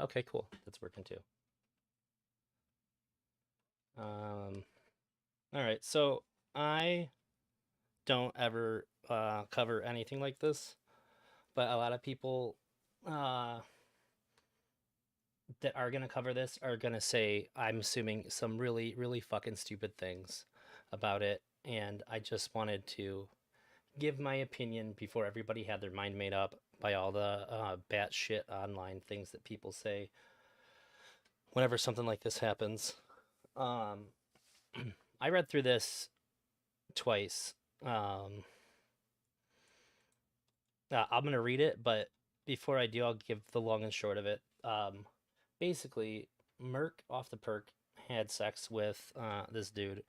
Okay, cool. That's working too. All right. So I don't ever cover anything like this, but a lot of people uh, that are gonna cover this are gonna say, I'm assuming, some really, really fucking stupid things about it, and I just wanted to give my opinion before everybody had their mind made up by all the batshit online things that people say whenever something like this happens. Um, I read through this twice. Um, I'm going to read it, but before I do, I'll give the long and short of it. Basically, Mercoffdaperc had sex with this dude.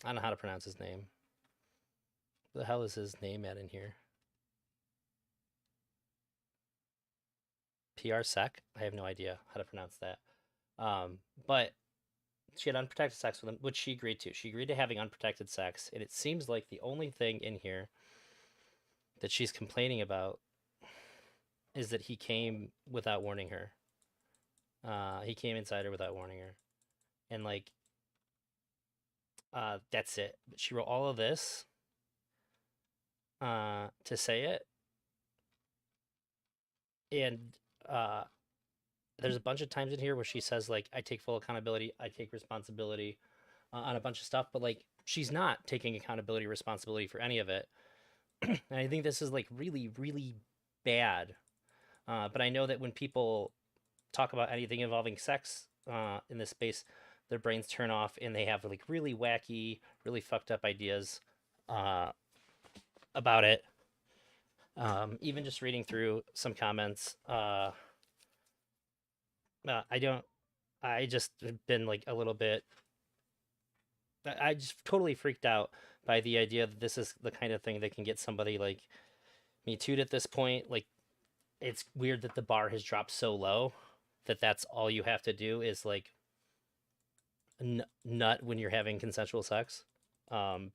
I don't know how to pronounce his name. What the hell is his name at in here? PR Sec? I have no idea how to pronounce that. But she had unprotected sex with him, which she agreed to. She agreed to having unprotected sex, and it seems like the only thing in here that she's complaining about is that he came without warning her. He came inside her without warning her, and like, that's it. But she wrote all of this to say it, and uh, there's a bunch of times in here where she says like, "I take full accountability, I take responsibility," on a bunch of stuff, but like, she's not taking accountability, responsibility for any of it. And I think this is like really, really bad. But I know that when people talk about anything involving sex in this space, their brains turn off and they have like really wacky, really fucked up ideas uh, about it. Even just reading through some comments, I don't. I just have been like a little bit. I just totally freaked out by the idea that this is the kind of thing that can get somebody like me too at this point. Like, it's weird that the bar has dropped so low that that's all you have to do is like nut when you're having consensual sex. Um,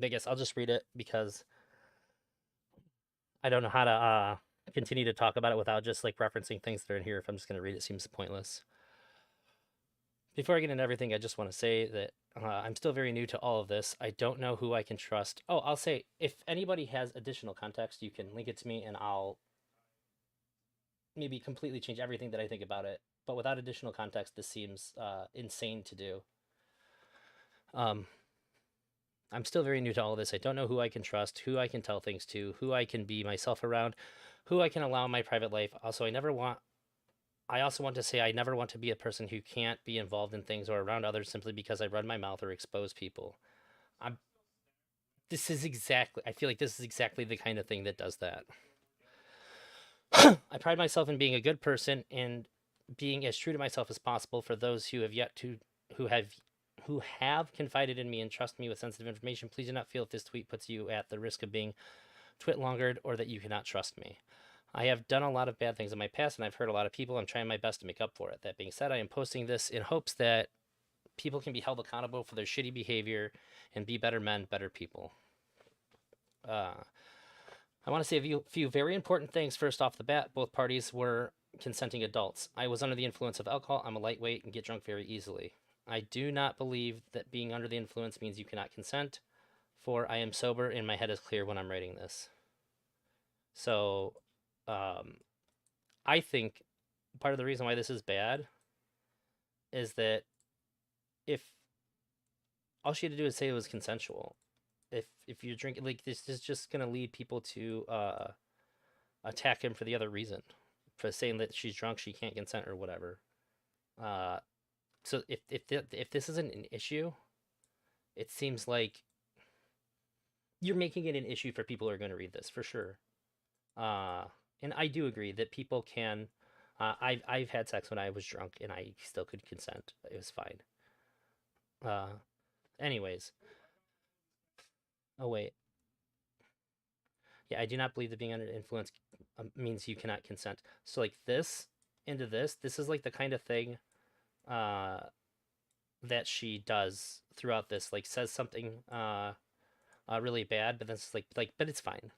I guess I'll just read it because I don't know how to continue to talk about it without just like referencing things that are in here. If I'm just going to read it, seems pointless. Before I get into everything, I just want to say that I'm still very new to all of this. I don't know who I can trust. Oh, I'll say, if anybody has additional context, you can link it to me and I'll maybe completely change everything that I think about it. But without additional context, this seems insane to do. Um, I'm still very new to all of this. I don't know who I can trust, who I can tell things to, who I can be myself around, who I can allow in my private life. I also want to say I never want to be a person who can't be involved in things or around others simply because I run my mouth or expose people. I'm I feel like this is exactly the kind of thing that does that. I pride myself in being a good person and being as true to myself as possible for those who have who have confided in me and trust me with sensitive information. Please do not feel if this tweet puts you at the risk of being twitlongered or that you cannot trust me. I have done a lot of bad things in my past and I've hurt a lot of people. I'm trying my best to make up for it. That being said, I am posting this in hopes that people can be held accountable for their shitty behavior and be better men, better people. Uh, I want to say few very important things. First off the bat, both parties were consenting adults. I was under the influence of alcohol. I'm a lightweight and get drunk very easily. I do not believe that being under the influence means you cannot consent, for I am sober and my head is clear when I'm writing this. So, um, I think part of the reason why this is bad is that if all she had to do is say it was consensual, if you're drinking, like, this is just gonna lead people to attack him for the other reason, for saying that she's drunk, she can't consent or whatever. Uh, so if this isn't an issue, it seems like you're making it an issue for people who are going to read this for sure. Uh, and I do agree that people can. I've had sex when I was drunk and I still could consent. It was fine. Uh, anyways, oh wait, yeah, I do not believe that being under influence means you cannot consent. So like this into this is like the kind of thing uh that she does throughout this, like says something really bad, but then it's but it's fine.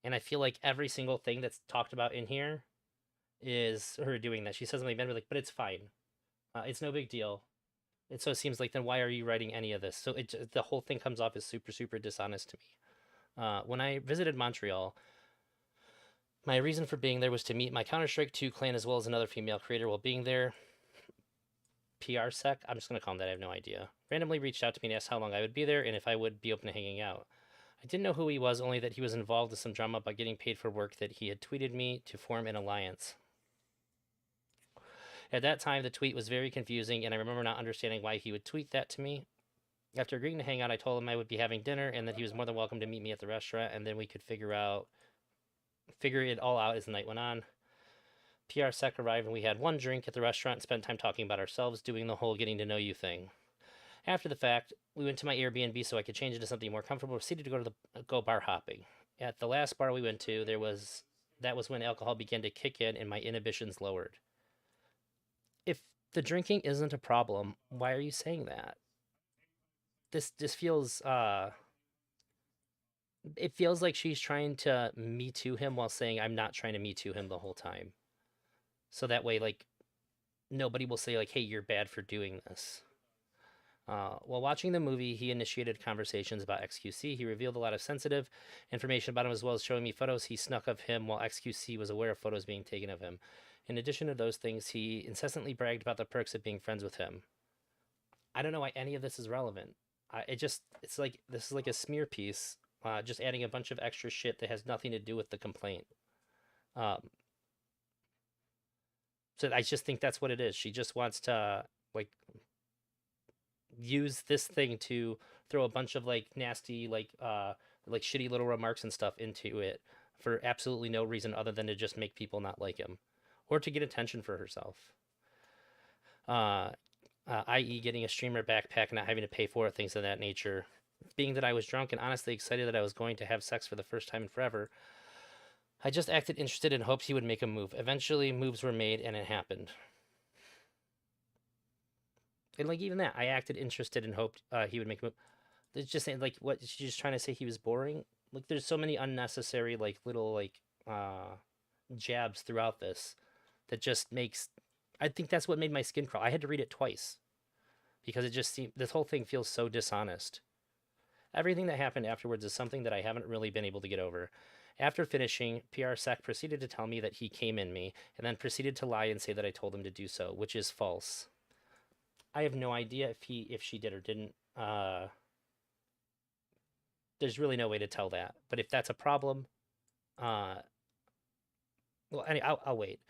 And I feel like every single thing that's talked about in here is her doing that. She says something bad, like, but it's fine. It's no big deal. It so it seems like then why are you writing any of this? So the whole thing comes off as super super dishonest to me. When I visited Montreal, my reason for being there was to meet my Counter-Strike 2 clan as well as another female creator. While being there, PRSec, I'm just gonna call him that. I have no idea. Randomly reached out to me and asked how long I would be there and if I would be open to hanging out. I didn't know who he was, only that he was involved in some drama about getting paid for work that he had tweeted me to form an alliance. At that time, the tweet was very confusing, and I remember not understanding why he would tweet that to me. After agreeing to hang out, I told him I would be having dinner and that he was more than welcome to meet me at the restaurant, and then we could figure it all out as the night went on. PRSec arrived and we had one drink at the restaurant and spent time talking about ourselves, doing the whole getting to know you thing. After the fact, we went to my Airbnb so I could change into something more comfortable, proceeded to go bar hopping. At the last bar we went to, that was when alcohol began to kick in and my inhibitions lowered. If the drinking isn't a problem, why are you saying that? This feels it feels like she's trying to me too him while saying I'm not trying to me too him the whole time. So that way like nobody will say like, hey, you're bad for doing this. While watching the movie, he initiated conversations about XQC. He revealed a lot of sensitive information about him, as well as showing me photos he snuck of him while XQC was aware of photos being taken of him. In addition to those things, he incessantly bragged about the perks of being friends with him. I don't know why any of this is relevant. It's like this is like a smear piece, just adding a bunch of extra shit that has nothing to do with the complaint. Um, so I just think that's what it is. She just wants to like use this thing to throw a bunch of like nasty like shitty little remarks and stuff into it for absolutely no reason other than to just make people not like him or to get attention for herself. I.e. getting a streamer backpack and not having to pay for it, things of that nature. Being that I was drunk and honestly excited that I was going to have sex for the first time in forever, I just acted interested and hoped he would make a move. Eventually, moves were made and it happened. And like even that, I acted interested and hoped he would make a move. It's just saying like what she's just trying to say he was boring. Like there's so many unnecessary like little like jabs throughout this that just makes. I think that's what made my skin crawl. I had to read it twice because it just seemed this whole thing feels so dishonest. Everything that happened afterwards is something that I haven't really been able to get over. After finishing, PRSec proceeded to tell me that he came in me, and then proceeded to lie and say that I told him to do so, which is false. I have no idea if she did or didn't. There's really no way to tell that. But if that's a problem, well, anyway, I'll wait.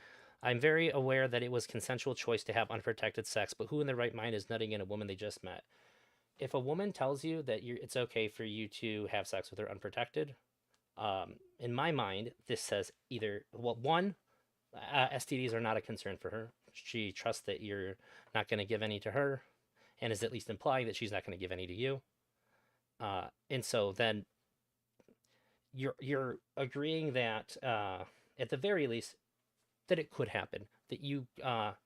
I'm very aware that it was consensual choice to have unprotected sex, but who in their right mind is nutting in a woman they just met? If a woman tells you that it's okay for you to have sex with her unprotected, in my mind, this says either, well, one, STDs are not a concern for her. She trusts that you're not going to give any to her, and is at least implying that she's not going to give any to you. And so then you're agreeing that at the very least that it could happen, that you that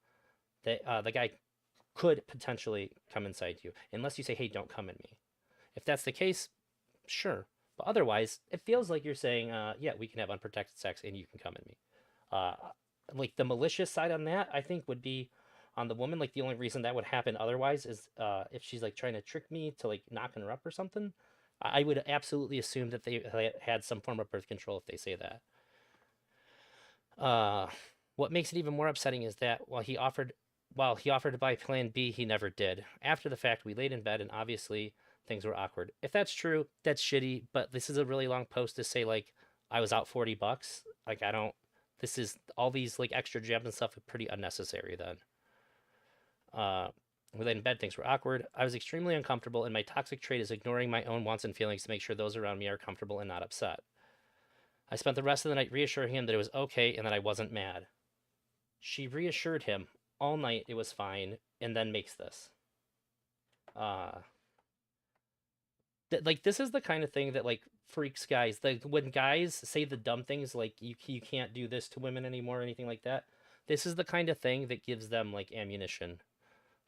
the guy could potentially come inside you, unless you say, "Hey, don't come in me." If that's the case, sure. But otherwise, it feels like you're saying, "Yeah, we can have unprotected sex, and you can come in me." Uh, like the malicious side on that, I think would be on the woman. Like the only reason that would happen otherwise is if she's like trying to trick me to like knocking her up or something. I would absolutely assume that they had some form of birth control if they say that. Uh, what makes it even more upsetting is that while he offered to buy Plan B, he never did. After the fact, we laid in bed and obviously things were awkward. If that's true, that's shitty. But this is a really long post to say like I was out $40. Like I don't. This is all these like extra jabs and stuff are pretty unnecessary then. Uh, we laid in bed, things were awkward. I was extremely uncomfortable, and my toxic trait is ignoring my own wants and feelings to make sure those around me are comfortable and not upset. I spent the rest of the night reassuring him that it was okay and that I wasn't mad. She reassured him all night it was fine, and then makes this. Uh, like this is the kind of thing that like freaks guys. Like when guys say the dumb things like you can't do this to women anymore or anything like that. This is the kind of thing that gives them like ammunition.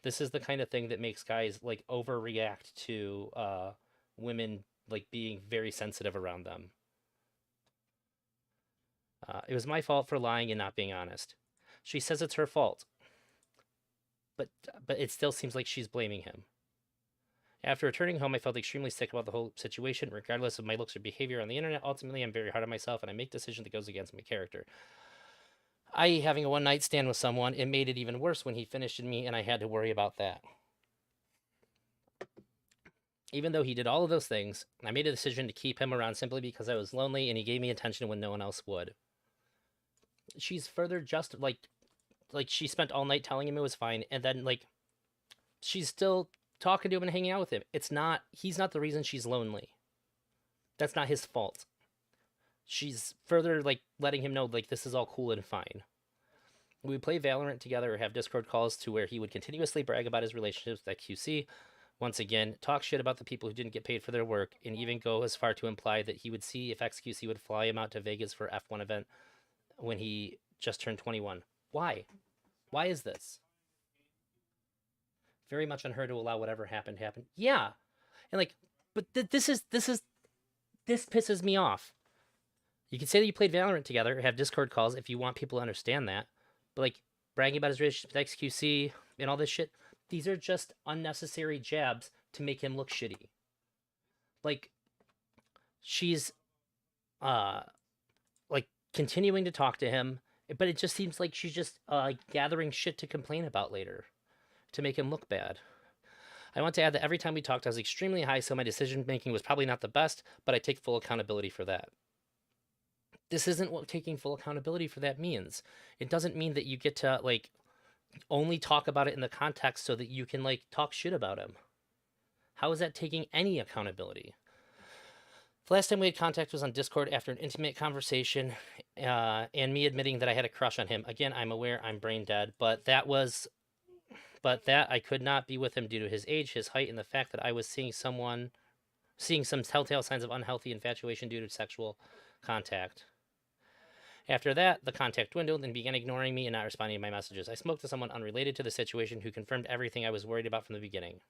This is the kind of thing that makes guys like overreact to women like being very sensitive around them. It was my fault for lying and not being honest. She says it's her fault, but it still seems like she's blaming him. After returning home, I felt extremely sick about the whole situation, regardless of my looks or behavior on the internet. Ultimately, I'm very hard on myself, and I make decisions that goes against my character. Having a one-night stand with someone, it made it even worse when he finished me, and I had to worry about that. Even though he did all of those things, I made a decision to keep him around simply because I was lonely, and he gave me attention when no one else would. She's further just like she spent all night telling him it was fine, and then like she's still talking to him and hanging out with him. He's not the reason she's lonely. That's not his fault. She's further like letting him know like this is all cool and fine. We would play Valorant together or have Discord calls to where he would continuously brag about his relationships with XQC. Once again, talk shit about the people who didn't get paid for their work, and even go as far to imply that he would see if XQC would fly him out to Vegas for F1 event when he just turned 21. Why? Why is this? Very much on her to allow whatever happened happen. Yeah, and like, but this pisses me off. You can say that you played Valorant together, or have Discord calls if you want people to understand that, but like bragging about his relationship with XQC and all this shit, these are just unnecessary jabs to make him look shitty. Like, she's like continuing to talk to him, but it just seems like she's just gathering shit to complain about later to make him look bad. I want to add that every time we talked, I was extremely high, so my decision making was probably not the best, but I take full accountability for that. This isn't what taking full accountability for that means. It doesn't mean that you get to like only talk about it in the context so that you can like talk shit about him. How is that taking any accountability? The last time we had contact was on Discord after an intimate conversation and me admitting that I had a crush on him. Again, I'm aware I'm brain dead, but that I could not be with him due to his age, his height, and the fact that I was seeing some telltale signs of unhealthy infatuation due to sexual contact. After that, the contact dwindled and began ignoring me and not responding to my messages. I spoke to someone unrelated to the situation who confirmed everything I was worried about from the beginning.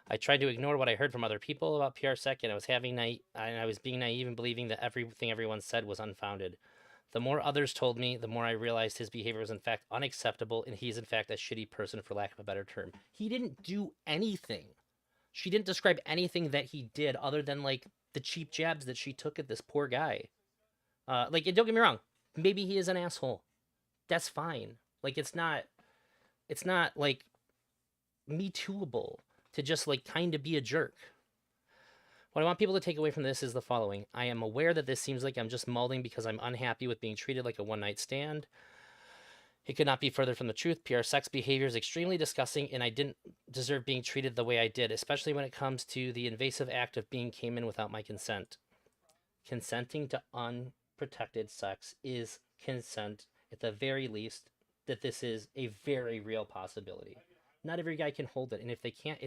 I tried to ignore what I heard from other people about PRSec, and I was being naive and believing that everything everyone said was unfounded. The more others told me, the more I realized his behavior was in fact unacceptable, and he's in fact a shitty person, for lack of a better term. He didn't do anything. She didn't describe anything that he did other than like the cheap jabs that she took at this poor guy. Like, and don't get me wrong, maybe he is an asshole. That's fine. Like, it's not like meetoo'able to just like kind of be a jerk. What I want people to take away from this is the following. I am aware that this seems like I'm just molding because I'm unhappy with being treated like a one-night stand. It could not be further from the truth. PR sex behavior is extremely disgusting, and I didn't deserve being treated the way I did, especially when it comes to the invasive act of being came in without my consent. Consenting to unprotected sex is consent, at the very least, that this is a very real possibility. Not every guy can hold it, and if they can't,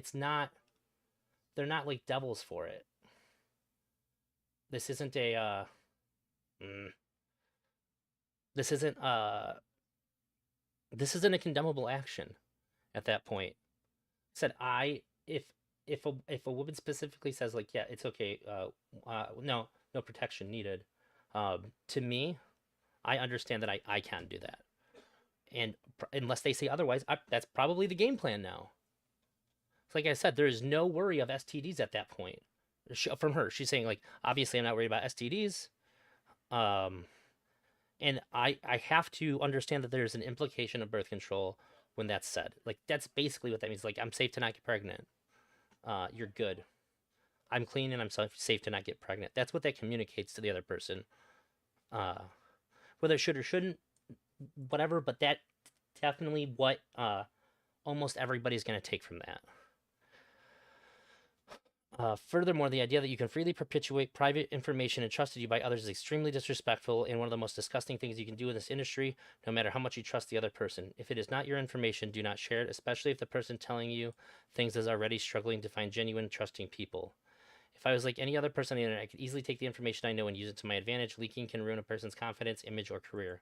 they're not like devils for it. This isn't a condemnable action at that point. If a woman specifically says like, yeah, it's okay, no protection needed, to me, I understand that I can do that, and unless they say otherwise, that's probably the game plan now. Like I said, there is no worry of STDs at that point. From her, she's saying like, obviously I'm not worried about STDs, and I have to understand that there's an implication of birth control when that's said. Like, that's basically what that means. Like, I'm safe to not get pregnant. You're good. I'm clean and I'm safe to not get pregnant. That's what that communicates to the other person. Whether it should or shouldn't, whatever, but that definitely what almost everybody's going to take from that. Furthermore, the idea that you can freely perpetuate private information entrusted you by others is extremely disrespectful and one of the most disgusting things you can do in this industry, no matter how much you trust the other person. If it is not your information, do not share it, especially if the person telling you things is already struggling to find genuine, trusting people. If I was like any other person on the internet, I could easily take the information I know and use it to my advantage. Leaking can ruin a person's confidence, image, or career.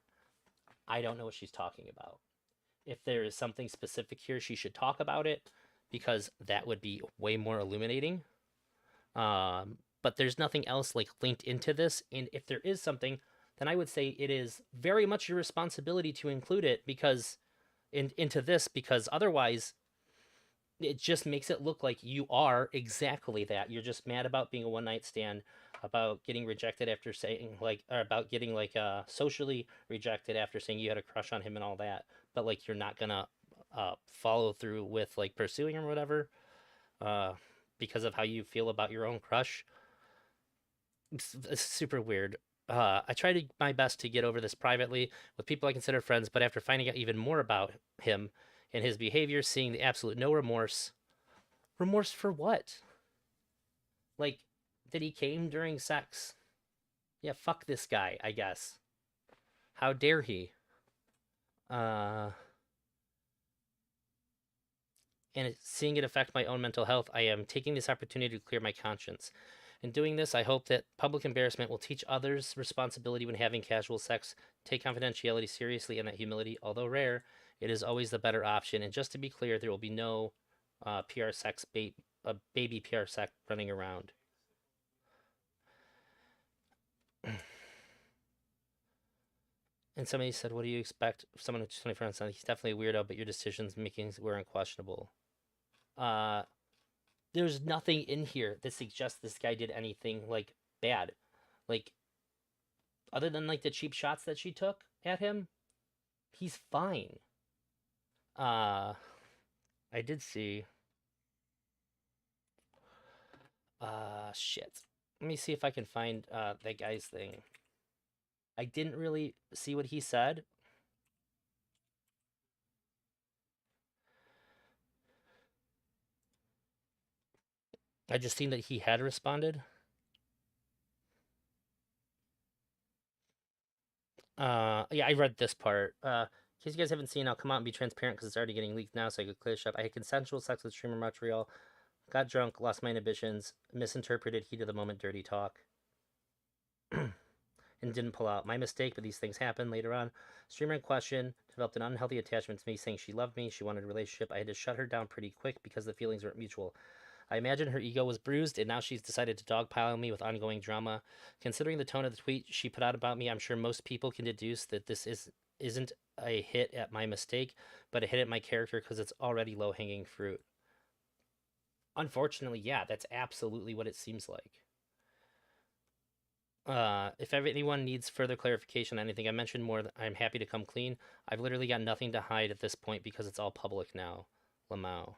I don't know what she's talking about. If there is something specific here, she should talk about it, because that would be way more illuminating. But there's nothing else like linked into this, and if there is something, then I would say it is very much your responsibility to include it because into this, because otherwise it just makes it look like you are exactly that. You're just mad about being a one night stand, about getting rejected after saying like, or about getting like socially rejected after saying you had a crush on him and all that. But like you're not gonna follow through with like pursuing him or whatever, uh, because of how you feel about your own crush. It's super weird. I tried my best to get over this privately with people I consider friends, but after finding out even more about him and his behavior, seeing the absolute no remorse. Remorse for what? Like, that he came during sex? Yeah, fuck this guy, I guess. How dare he? Uh, and seeing it affect my own mental health, I am taking this opportunity to clear my conscience. In doing this, I hope that public embarrassment will teach others responsibility when having casual sex, take confidentiality seriously, and that humility, although rare, it is always the better option. And just to be clear, there will be no PR sex baby PR sex running around. And somebody said, "What do you expect? Someone who's 24 and he's definitely a weirdo, but your decisions making were unquestionable." Uh, there's nothing in here that suggests this guy did anything like bad, like other than like the cheap shots that she took at him. He's fine. Uh, I did see. Shit. Let me see if I can find that guy's thing. I didn't really see what he said. I just seen that he had responded. Yeah, I read this part. In case you guys haven't seen, I'll come out and be transparent because it's already getting leaked now, so I could clear this up. I had consensual sex with streamer Montreal, got drunk, lost my inhibitions, misinterpreted heat of the moment dirty talk, and didn't pull out. My mistake, but these things happen later on. Streamer in question developed an unhealthy attachment to me, saying she loved me, she wanted a relationship. I had to shut her down pretty quick because the feelings weren't mutual. I imagine her ego was bruised, and now she's decided to dogpile me with ongoing drama. Considering the tone of the tweet she put out about me, I'm sure most people can deduce that isn't a hit at my mistake, but a hit at my character because it's already low-hanging fruit. Unfortunately, yeah, that's absolutely what it seems like. If anyone needs further clarification on anything I mentioned more, I'm happy to come clean. I've literally got nothing to hide at this point because it's all public now. Lamau.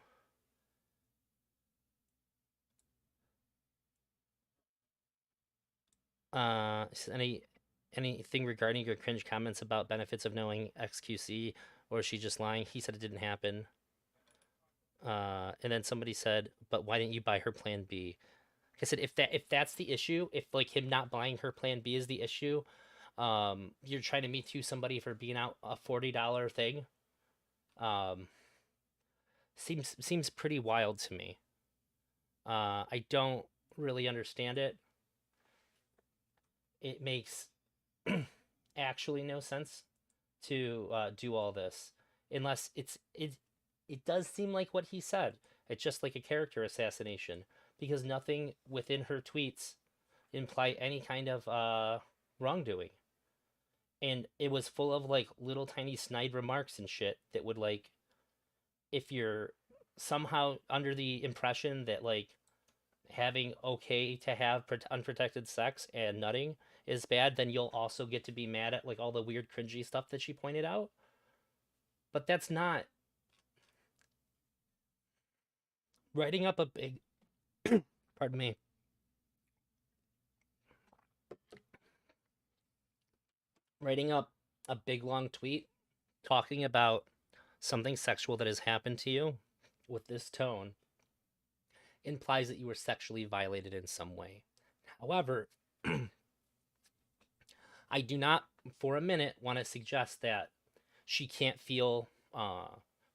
Anything regarding your cringe comments about benefits of knowing XQC, or is she just lying? He said it didn't happen. And then somebody said, but why didn't you buy her plan B? Like I said, if that's the issue, if like him not buying her plan B is the issue, you're trying to meet to somebody for being out a $40 thing. Um, seems pretty wild to me. I don't really understand it. It makes actually no sense to do all this unless it does seem like what he said. It's just like a character assassination because nothing within her tweets imply any kind of wrongdoing. And it was full of like little tiny snide remarks and shit that would like if you're somehow under the impression that like having okay to have unprotected sex and nutting is bad, then you'll also get to be mad at like all the weird cringy stuff that she pointed out. But that's not writing up a big pardon me. Writing up a big long tweet talking about something sexual that has happened to you with this tone implies that you were sexually violated in some way. However, I do not for a minute want to suggest that she can't feel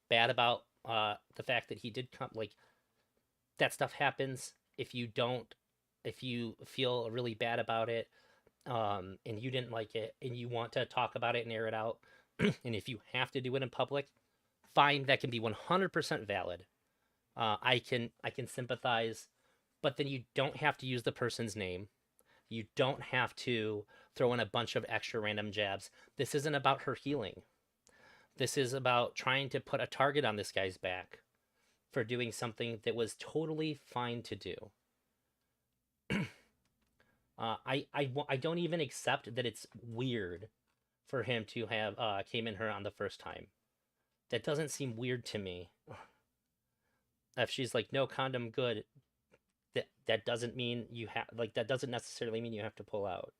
bad about the fact that he did come. Like that stuff happens. If you feel really bad about it, and you didn't like it, and you want to talk about it and air it out, and if you have to do it in public, fine. That can be 100% valid. I can sympathize, but then you don't have to use the person's name. You don't have to throw in a bunch of extra random jabs. This isn't about her healing. This is about trying to put a target on this guy's back for doing something that was totally fine to do. I don't even accept that it's weird for him to have came in her on the first time. That doesn't seem weird to me. If she's like, no condom, good, that doesn't mean you have, like, that doesn't necessarily mean you have to pull out.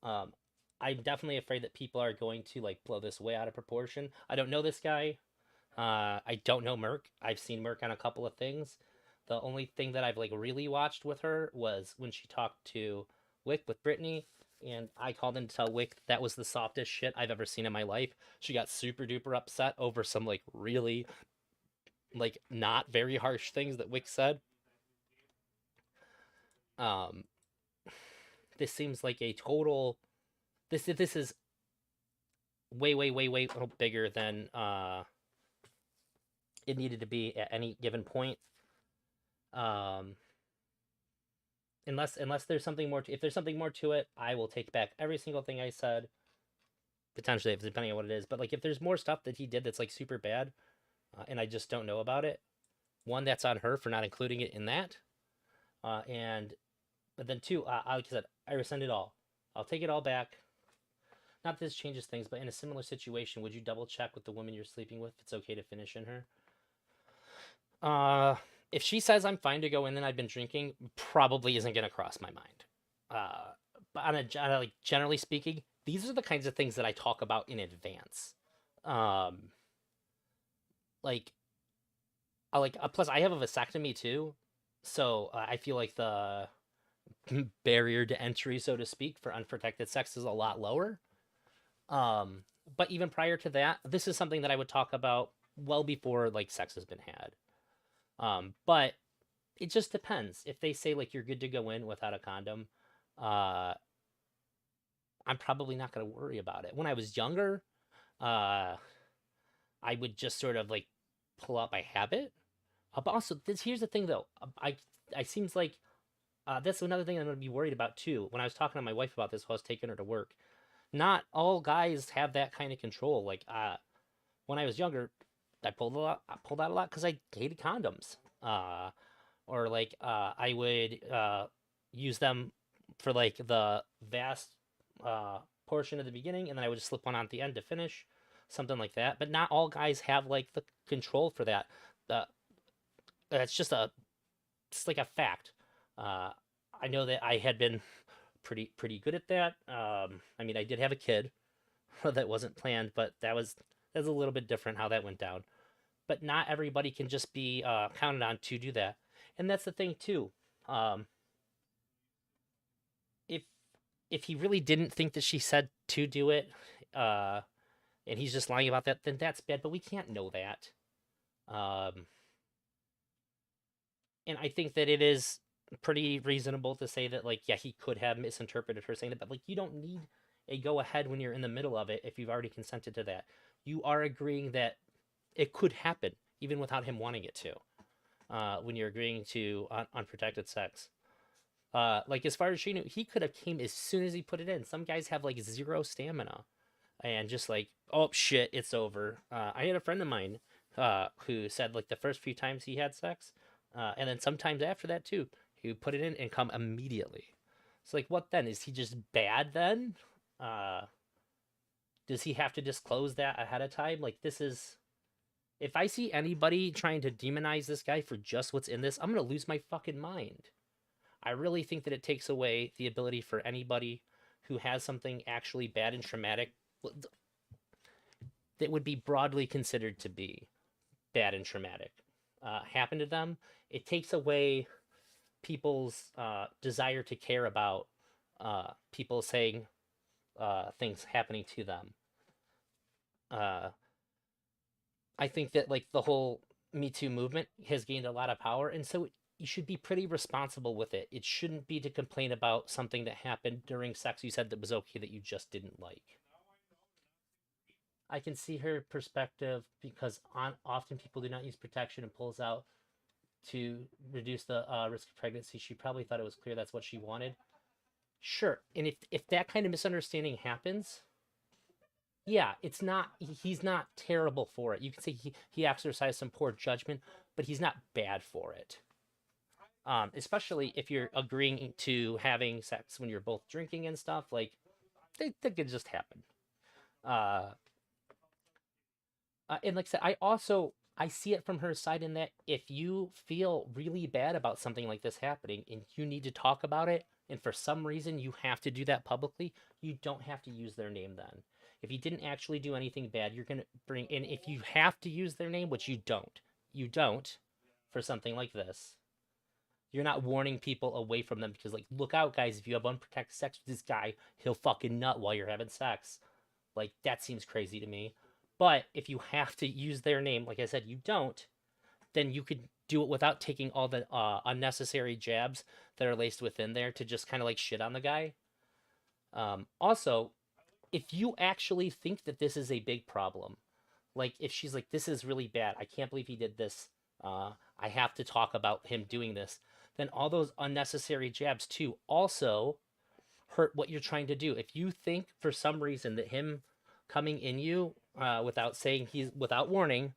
I'm definitely afraid that people are going to like blow this way out of proportion. I don't know this guy. I don't know Merc. I've seen Merc on a couple of things. The only thing that I've like really watched with her was when she talked to Wick with Brittany, and I called in to tell Wick that was the softest shit I've ever seen in my life. She got super duper upset over some like really like not very harsh things that Wick said. Um, this seems like a total. This is way bigger than it needed to be at any given point. Unless there's something more. If there's something more to it, I will take back every single thing I said. Potentially, depending on what it is. But like, if there's more stuff that he did that's like super bad, and I just don't know about it, one, that's on her for not including it in that. But then two, like I said, I rescind it all. I'll take it all back. Not that this changes things, but in a similar situation, would you double check with the woman you're sleeping with if it's okay to finish in her? If she says I'm fine to go in and I've been drinking, probably isn't going to cross my mind. But like generally speaking, these are the kinds of things that I talk about in advance. Plus I have a vasectomy too, so I feel like the barrier to entry, so to speak, for unprotected sex is a lot lower. But even prior to that, this is something that I would talk about well before like sex has been had. But it just depends. If they say like you're good to go in without a condom, I'm probably not going to worry about it. When I was younger, I would just sort of like pull out by habit. But also, here's the thing though. I seems like that's another thing I'm going to be worried about too. When I was talking to my wife about this while I was taking her to work, not all guys have that kind of control. Like when I was younger, I pulled out a lot because I hated condoms. Or like I would use them for like the vast portion of the beginning, and then I would just slip one on at the end to finish, something like that. But not all guys have like the control for that. It's just like a fact. I know that I had been pretty good at that. I mean, I did have a kid that wasn't planned, but that was a little bit different how that went down. But not everybody can just be counted on to do that, and that's the thing too. If he really didn't think that she said to do it, and he's just lying about that, then that's bad. But we can't know that. And I think that it is pretty reasonable to say that, like, yeah, he could have misinterpreted her saying that, but like, you don't need a go ahead when you're in the middle of it if you've already consented to that. You are agreeing that it could happen even without him wanting it to. When you're agreeing to unprotected sex. Like as far as she knew, he could have came as soon as he put it in. Some guys have like zero stamina and just like, oh shit, it's over. I had a friend of mine who said like the first few times he had sex, and then sometimes after that too, he would put it in and come immediately. It's like, what then? Is he just bad then? Does he have to disclose that ahead of time? Like, this is... If I see anybody trying to demonize this guy for just what's in this, I'm going to lose my fucking mind. I really think that it takes away the ability for anybody who has something actually bad and traumatic that would be broadly considered to be bad and traumatic happen to them. It takes away people's desire to care about people saying things happening to them. I think that like the whole Me Too movement has gained a lot of power, and so you should be pretty responsible with it. It shouldn't be to complain about something that happened during sex you said that was okay that you just didn't like. I can see her perspective because often people do not use protection and pulls out to reduce the risk of pregnancy. She probably thought it was clear that's what she wanted. Sure. And if that kind of misunderstanding happens, yeah, it's not he's not terrible for it. You can say he exercised some poor judgment, but he's not bad for it. Especially if you're agreeing to having sex when you're both drinking and stuff, like that could just happen. Uh, and like I said, I see it from her side in that if you feel really bad about something like this happening and you need to talk about it, and for some reason you have to do that publicly, you don't have to use their name then. If you didn't actually do anything bad, you're gonna bring in, if you have to use their name, which you don't for something like this, you're not warning people away from them because, like, look out, guys, if you have unprotected sex with this guy, he'll fucking nut while you're having sex. Like, that seems crazy to me. But if you have to use their name, like I said, you don't, then you could do it without taking all the unnecessary jabs that are laced within there to just kind of like shit on the guy. Also, if you actually think that this is a big problem, like if she's like, this is really bad, I can't believe he did this, I have to talk about him doing this, then all those unnecessary jabs too also hurt what you're trying to do. If you think for some reason that him coming in you without saying without warning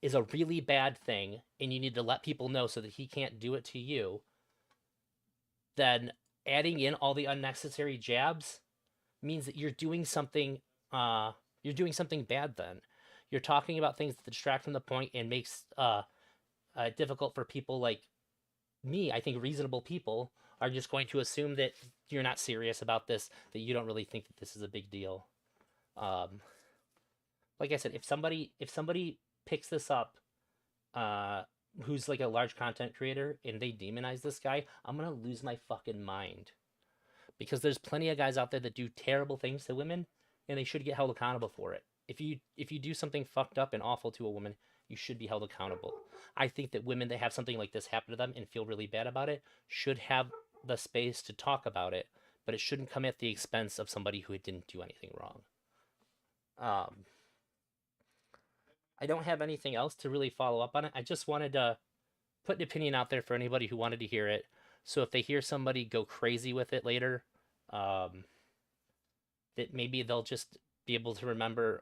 is a really bad thing and you need to let people know so that he can't do it to you, then adding in all the unnecessary jabs means that you're doing something bad then. You're talking about things that distract from the point and makes difficult for people like me. I think reasonable people are just going to assume that you're not serious about this, that you don't really think that this is a big deal. Um, like I said, if somebody picks this up, uh, who's like a large content creator, and they demonize this guy, I'm gonna lose my fucking mind because there's plenty of guys out there that do terrible things to women, and they should get held accountable for it. If you do something fucked up and awful to a woman, you should be held accountable. I think that women that have something like this happen to them and feel really bad about it should have the space to talk about it, but it shouldn't come at the expense of somebody who didn't do anything wrong. Um, I don't have anything else to really follow up on it. I just wanted to put an opinion out there for anybody who wanted to hear it. So if they hear somebody go crazy with it later, um, that maybe they'll just be able to remember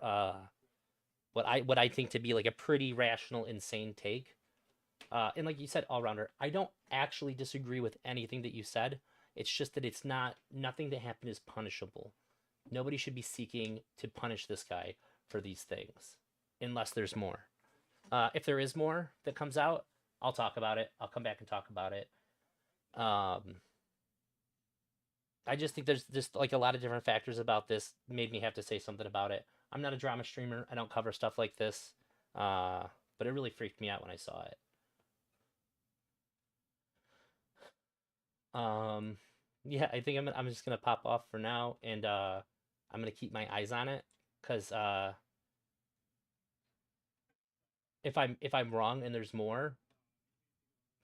what I think to be like a pretty rational, insane take. And like you said, all rounder, I don't actually disagree with anything that you said. It's just that it's not nothing that happened is punishable. Nobody should be seeking to punish this guy for these things, unless there's more. If there is more that comes out, I'll talk about it. I'll come back and talk about it. Um, I just think there's just like a lot of different factors about this made me have to say something about it. I'm not a drama streamer. I don't cover stuff like this. Uh, but it really freaked me out when I saw it. Um, yeah, I think I'm just gonna pop off for now, and I'm gonna keep my eyes on it because if I'm wrong and there's more,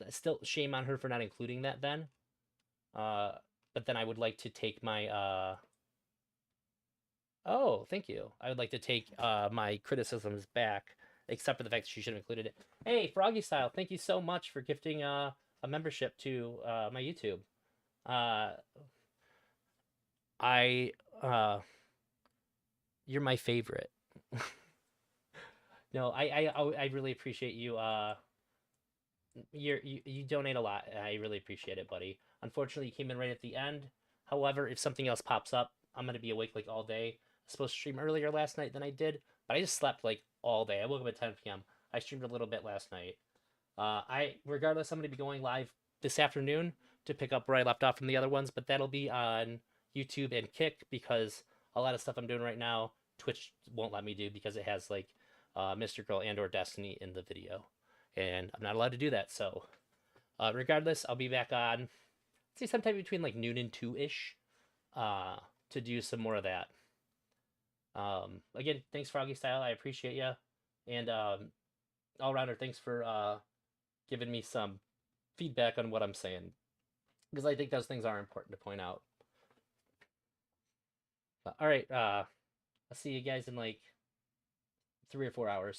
still shame on her for not including that then. Uh, but then I would like to take my oh, thank you. I would like to take my criticisms back, except for the fact that she should have included it. Hey, Froggy Style, thank you so much for gifting a membership to my YouTube. Uh, I you're my favorite. No, I really appreciate you. You donate a lot. I really appreciate it, buddy. Unfortunately, you came in right at the end. However, if something else pops up, I'm gonna be awake like all day. I was supposed to stream earlier last night than I did, but I just slept like all day. I woke up at 10 p.m. I streamed a little bit last night. I regardless, I'm gonna be going live this afternoon to pick up where I left off from the other ones, but that'll be on YouTube and Kick because a lot of stuff I'm doing right now, Twitch won't let me do because it has like Mr. Girl and or Destiny in the video, and I'm not allowed to do that. So, regardless, I'll be back on say sometime between like noon and 2-ish uh, to do some more of that. Again, thanks Froggy Style, I appreciate you, and all rounder, thanks for giving me some feedback on what I'm saying because I think those things are important to point out. But, all right, I'll see you guys in like 3 or 4 hours.